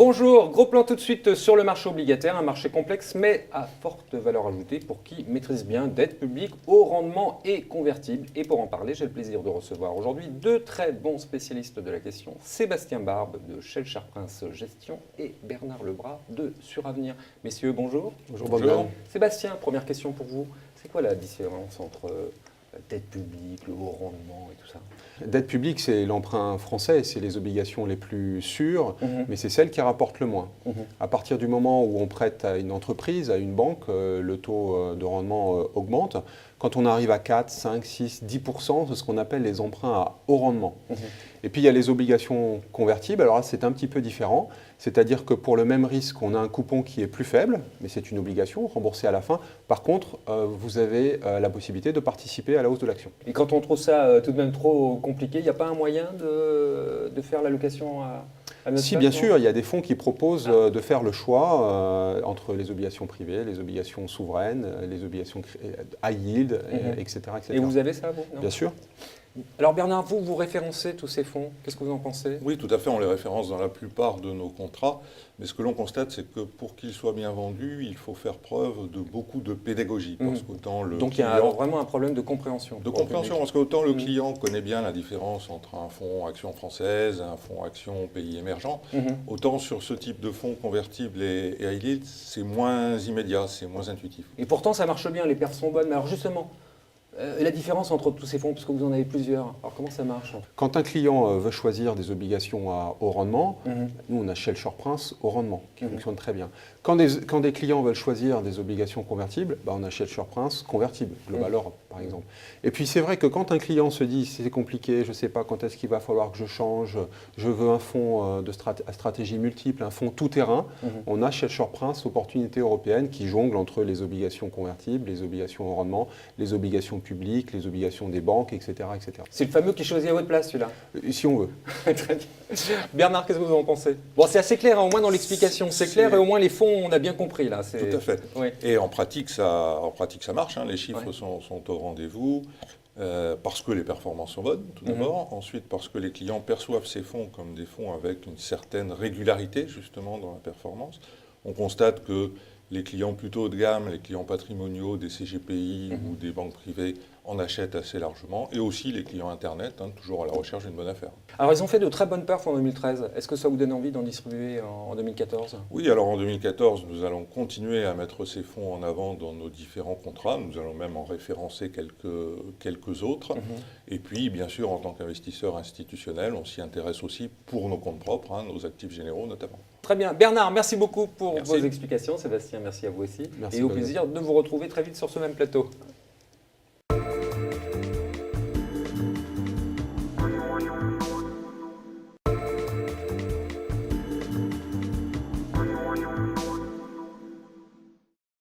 Bonjour, gros plan tout de suite sur le marché obligataire, un marché complexe mais à forte valeur ajoutée pour qui maîtrise bien dette publique, haut rendement et convertible. Et pour en parler, j'ai le plaisir de recevoir aujourd'hui deux très bons spécialistes de la question, Sébastien Barbe de Shell Prince Gestion et Bernard Lebras de Suravenir. Messieurs, bonjour. Bonjour. Sébastien, première question pour vous, c'est quoi la différence entre la dette publique, le haut rendement et tout ça? Dette publique, c'est l'emprunt français, c'est les obligations les plus sûres, mais c'est celles qui rapportent le moins. À partir du moment où on prête à une entreprise, à une banque, le taux de rendement augmente. Quand on arrive à 4, 5, 6, 10%, c'est ce qu'on appelle les emprunts à haut rendement. Et puis il y a les obligations convertibles, alors là c'est un petit peu différent, c'est-à-dire que pour le même risque, on a un coupon qui est plus faible, mais c'est une obligation remboursée à la fin. Par contre, vous avez la possibilité de participer à la hausse de l'action. Et quand on trouve ça tout de même trop compliqué, il n'y a pas un moyen de faire l'allocation à notre Si, place, bien non? sûr, il y a des fonds qui proposent de faire le choix entre les obligations privées, les obligations souveraines, les obligations high yield, etc., etc. Et vous avez ça, vous? Non? Bien sûr. Alors Bernard, vous référencez tous ces fonds. Qu'est-ce que vous en pensez? Oui, tout à fait, on les référence dans la plupart de nos contrats, mais ce que l'on constate, c'est que pour qu'ils soient bien vendus, il faut faire preuve de beaucoup de pédagogie, parce qu'autant le Donc il y a vraiment un problème de compréhension. de pour le compréhension, public. parce qu'autant le client connaît bien la différence entre un fonds action française et un fonds action pays émergent, autant sur ce type de fonds convertibles et high yield, c'est moins immédiat, c'est moins intuitif. Et pourtant ça marche bien, les perfs sont bonnes. Mais alors justement, la différence entre tous ces fonds, parce que vous en avez plusieurs, alors comment ça marche? Quand un client veut choisir des obligations à haut rendement, nous on a Shell Prince haut rendement qui fonctionne très bien. Quand des clients veulent choisir des obligations convertibles, on a Shell Prince convertible, Global Or par exemple. Et puis c'est vrai que quand un client se dit c'est compliqué, je ne sais pas quand est-ce qu'il va falloir que je change, je veux un fonds à stratégie multiple, un fonds tout terrain, on a Shell Prince opportunité européenne qui jongle entre les obligations convertibles, les obligations haut rendement, les obligations publiques, les obligations des banques, etc. etc. C'est le fameux qui choisit à votre place, celui-là. Si on veut. Très bien. Bernard, qu'est-ce que vous en pensez? Bon, c'est assez clair, hein, au moins dans l'explication, c'est clair, et au moins les fonds, on a bien compris là. Tout à fait. Oui. Et en pratique, ça marche, hein. Les chiffres sont au rendez-vous, parce que les performances sont bonnes, tout d'abord. Ensuite, parce que les clients perçoivent ces fonds comme des fonds avec une certaine régularité, justement, dans la performance. On constate que les clients plutôt haut de gamme, les clients patrimoniaux des CGPI ou des banques privées en achètent assez largement. Et aussi les clients Internet, toujours à la recherche d'une bonne affaire. Alors, ils ont fait de très bonnes perfs en 2013. Est-ce que ça vous donne envie d'en distribuer en 2014? Oui, alors en 2014, nous allons continuer à mettre ces fonds en avant dans nos différents contrats. Nous allons même en référencer quelques autres. Et puis, bien sûr, en tant qu'investisseur institutionnel, on s'y intéresse aussi pour nos comptes propres, nos actifs généraux notamment. Très bien. Bernard, merci beaucoup pour Merci. vos explications. Sébastien, merci à vous aussi. Merci, et au Bernard. plaisir de vous retrouver très vite sur ce même plateau.